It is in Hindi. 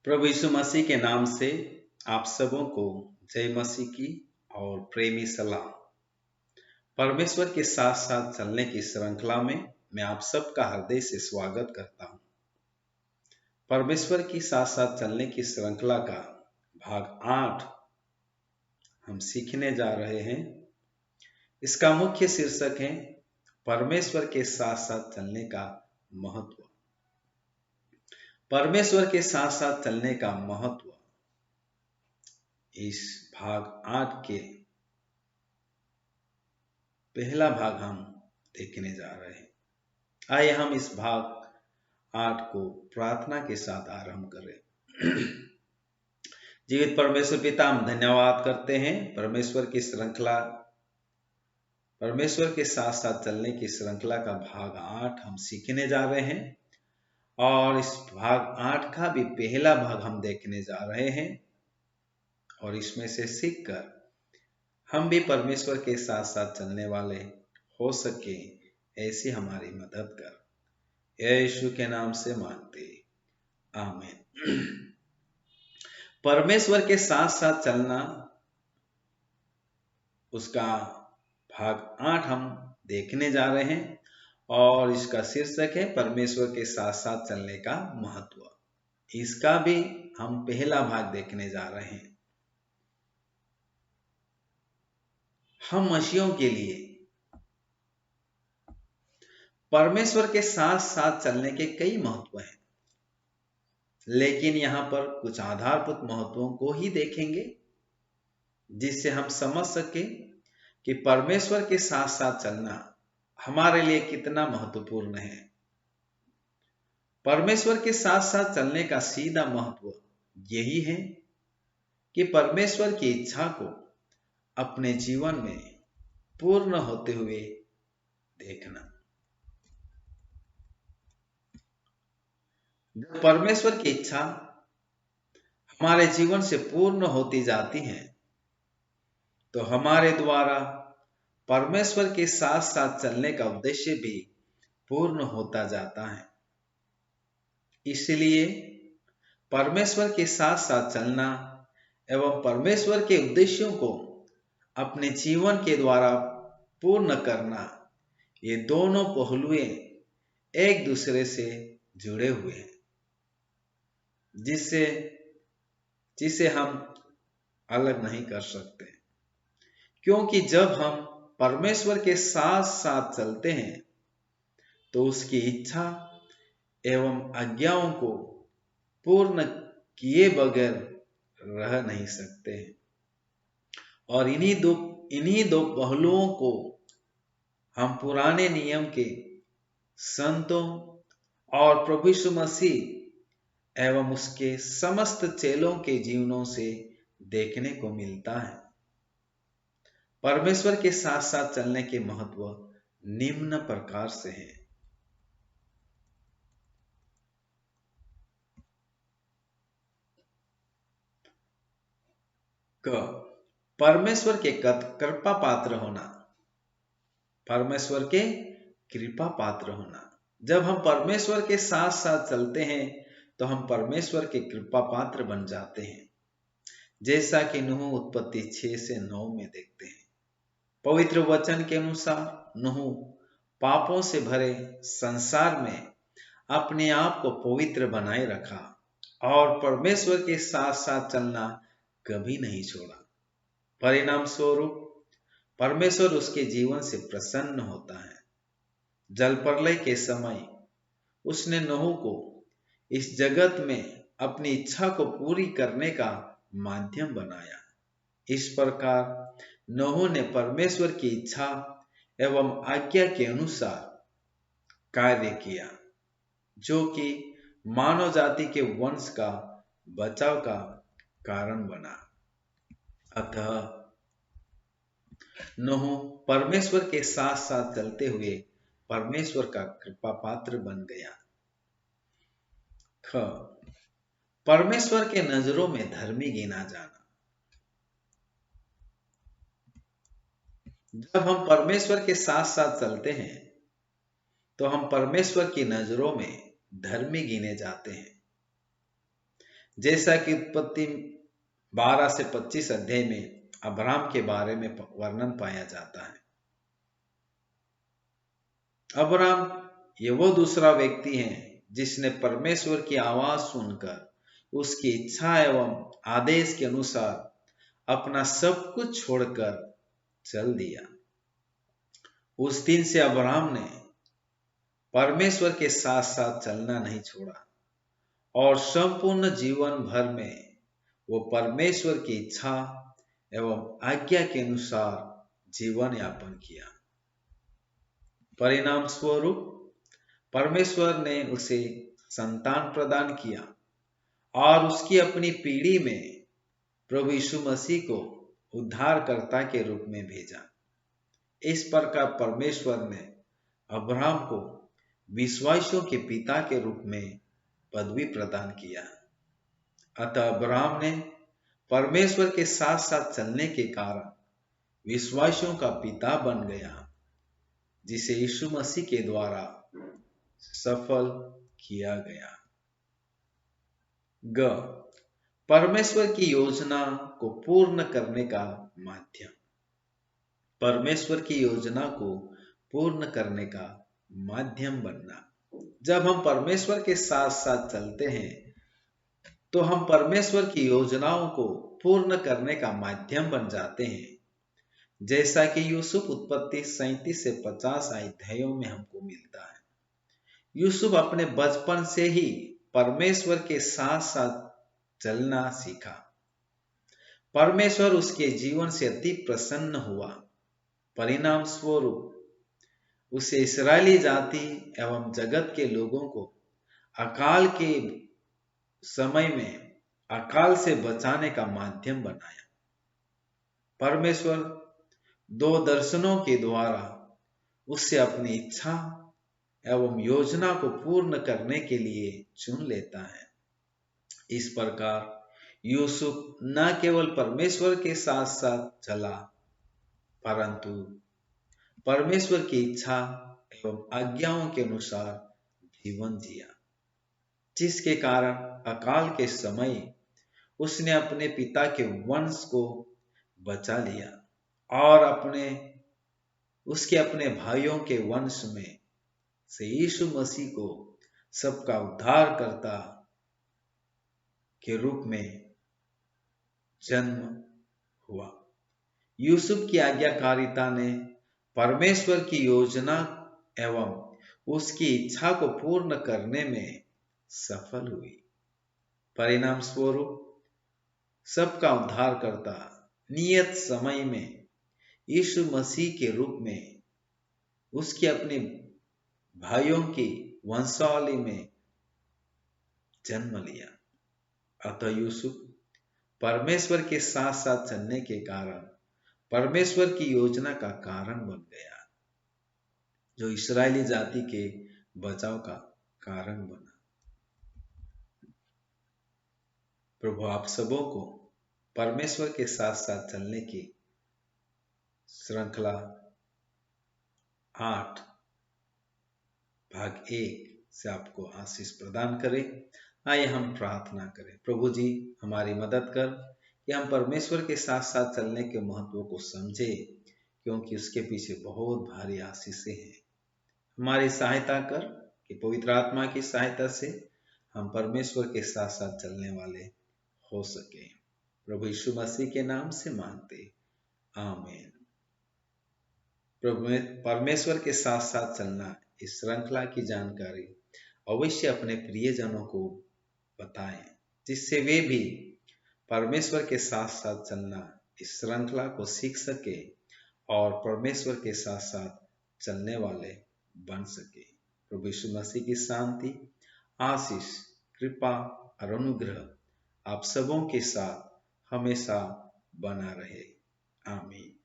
प्रभु यीशु मसीह के नाम से आप सबों को जय मसीह की और प्रेमी सलाम। परमेश्वर के साथ साथ चलने की श्रृंखला में मैं आप सबका हृदय से स्वागत करता हूं। परमेश्वर के साथ साथ चलने की श्रृंखला का भाग 8 हम सीखने जा रहे हैं। इसका मुख्य शीर्षक है परमेश्वर के साथ साथ चलने का महत्व। परमेश्वर के साथ साथ चलने का महत्व इस भाग 8 के पहला भाग हम देखने जा रहे हैं। आइए हम इस भाग 8 को प्रार्थना के साथ आरंभ करें। जीवित परमेश्वर पिता, हम धन्यवाद करते हैं परमेश्वर की श्रृंखला, परमेश्वर के साथ साथ चलने की श्रृंखला का भाग 8 हम सीखने जा रहे हैं और इस भाग 8 का भी पहला भाग हम देखने जा रहे हैं और इसमें से सीखकर हम भी परमेश्वर के साथ साथ चलने वाले हो सके, ऐसी हमारी मदद कर। यीशु के नाम से मांगते, आमीन। परमेश्वर के साथ साथ चलना, उसका भाग 8 हम देखने जा रहे हैं और इसका शीर्षक है परमेश्वर के साथ साथ चलने का महत्व। इसका भी हम पहला भाग देखने जा रहे हैं। हम मसीहियों के लिए परमेश्वर के साथ साथ चलने के कई महत्व हैं, लेकिन यहां पर कुछ आधारभूत महत्वों को ही देखेंगे जिससे हम समझ सके कि परमेश्वर के साथ साथ चलना हमारे लिए कितना महत्वपूर्ण है। परमेश्वर के साथ साथ चलने का सीधा महत्व यही है कि परमेश्वर की इच्छा को अपने जीवन में पूर्ण होते हुए देखना। जब परमेश्वर की इच्छा हमारे जीवन से पूर्ण होती जाती है तो हमारे द्वारा परमेश्वर के साथ साथ चलने का उद्देश्य भी पूर्ण होता जाता है। इसलिए परमेश्वर के साथ साथ चलना एवं परमेश्वर के उद्देश्यों को अपने जीवन के द्वारा पूर्ण करना, ये दोनों पहलू एक दूसरे से जुड़े हुए हैं, जिसे हम अलग नहीं कर सकते। क्योंकि जब हम परमेश्वर के साथ साथ चलते हैं तो उसकी इच्छा एवं आज्ञाओं को पूर्ण किए बगैर रह नहीं सकते हैं। और इन्हीं दो पहलुओं को हम पुराने नियम के संतों और प्रभु यीशु मसीह एवं उसके समस्त चेलों के जीवनों से देखने को मिलता है। परमेश्वर के साथ साथ चलने के महत्व निम्न प्रकार से है। परमेश्वर के कृपा पात्र होना। परमेश्वर के कृपा पात्र होना। जब हम परमेश्वर के साथ साथ चलते हैं तो हम परमेश्वर के कृपा पात्र बन जाते हैं, जैसा कि नूह उत्पत्ति 6 से 9 में देखते हैं। पवित्र वचन के अनुसार नूह पापों से भरे संसार में अपने आप को पवित्र बनाए रखा और परमेश्वर के साथ साथ चलना कभी नहीं छोड़ा। परिणाम स्वरूप परमेश्वर उसके जीवन से प्रसन्न होता है। जल प्रलय के समय उसने नूह को इस जगत में अपनी इच्छा को पूरी करने का माध्यम बनाया। इस प्रकार नूह ने परमेश्वर की इच्छा एवं आज्ञा के अनुसार कार्य किया, जो कि मानव जाति के वंश का बचाव का कारण बना। अतः नूह परमेश्वर के साथ साथ चलते हुए परमेश्वर का कृपा पात्र बन गया। परमेश्वर के नजरों में धर्मी गिना जाना। जब हम परमेश्वर के साथ साथ चलते हैं तो हम परमेश्वर की नजरों में धर्मी गिने जाते हैं। जैसा कि उत्पत्ति 12 से 25 अध्याय में अब्राहम के बारे में वर्णन पाया जाता है। अब्राहम ये वो दूसरा व्यक्ति है जिसने परमेश्वर की आवाज सुनकर उसकी इच्छा एवं आदेश के अनुसार अपना सब कुछ छोड़कर चल दिया। उस दिन से अब्राहम ने परमेश्वर के साथ साथ चलना नहीं छोड़ा और संपूर्ण जीवन भर में वो परमेश्वर की इच्छा एवं आज्ञा के अनुसार जीवन यापन किया। परिणाम स्वरूप परमेश्वर ने उसे संतान प्रदान किया और उसकी अपनी पीढ़ी में प्रभु यीशु मसीह को उद्धारकर्ता के रूप में भेजा। इस प्रकार परमेश्वर ने अब्राहम को विश्वासियों के पिता के रूप में पदवी प्रदान किया। अतः अब्राहम ने परमेश्वर के साथ साथ चलने के कारण विश्वासियों का पिता बन गया, जिसे यीशु मसीह के द्वारा सफल किया गया। ग परमेश्वर की योजना को पूर्ण करने का माध्यम। परमेश्वर की योजना को पूर्ण करने का माध्यम बनना। जब हम परमेश्वर के साथ साथ चलते हैं तो हम परमेश्वर की योजनाओं को पूर्ण करने का माध्यम बन जाते हैं, जैसा कि यूसुफ उत्पत्ति 37 से 50 अध्यायों में हमको मिलता है। यूसुफ अपने बचपन से ही परमेश्वर के साथ साथ चलना सीखा। परमेश्वर उसके जीवन से अति प्रसन्न हुआ। परिणाम स्वरूप उसे इस्राएली जाति एवं जगत के लोगों को अकाल के समय में अकाल से बचाने का माध्यम बनाया। परमेश्वर 2 दर्शनों के द्वारा उससे अपनी इच्छा एवं योजना को पूर्ण करने के लिए चुन लेता है। इस प्रकार यूसुफ न केवल परमेश्वर के साथ साथ चला, परंतु परमेश्वर की इच्छा एवं आज्ञाओं के अनुसार जीवन जिया, जिसके कारण अकाल के समय उसने अपने पिता के वंश को बचा लिया और उसके अपने भाइयों के वंश में से यीशु मसीह को सबका उद्धारकर्ता के रूप में जन्म हुआ। यूसुफ की आज्ञाकारिता ने परमेश्वर की योजना एवं उसकी इच्छा को पूर्ण करने में सफल हुई। परिणाम स्वरूप सबका उद्धारकर्ता नियत समय में यीशु मसीह के रूप में उसके अपने भाइयों की वंशावली में जन्म लिया। अतः यूसुफ परमेश्वर के साथ साथ चलने के कारण परमेश्वर की योजना का कारण बन गया, जो इस्राएली जाति के बचाव का कारण बना। प्रभु आप सबों को परमेश्वर के साथ साथ चलने की श्रृंखला 8 भाग 1 से आपको आशीष प्रदान करे। आइए हम प्रार्थना करें। प्रभु जी हमारी मदद कर कि हम परमेश्वर के साथ साथ चलने के महत्व को समझे, क्योंकि उसके पीछे बहुत भारी आशीषें हैं। हमारी सहायता कर कि पवित्र आत्मा की सहायता से हम परमेश्वर के साथ साथ चलने वाले हो सके। प्रभु यीशु मसीह के नाम से मांगते, आमीन। प्रभु परमेश्वर के साथ साथ चलना इस श्रृंखला की जानकारी अवश्य अपने प्रियजनों को बताएं, जिससे वे भी परमेश्वर के साथ साथ चलना इस श्रृंखला को सीख सके और परमेश्वर के साथ साथ चलने वाले बन सके। प्रभु यीशु मसीह की शांति, आशीष, कृपा और अनुग्रह आप सबों के साथ हमेशा बना रहे। आमीन।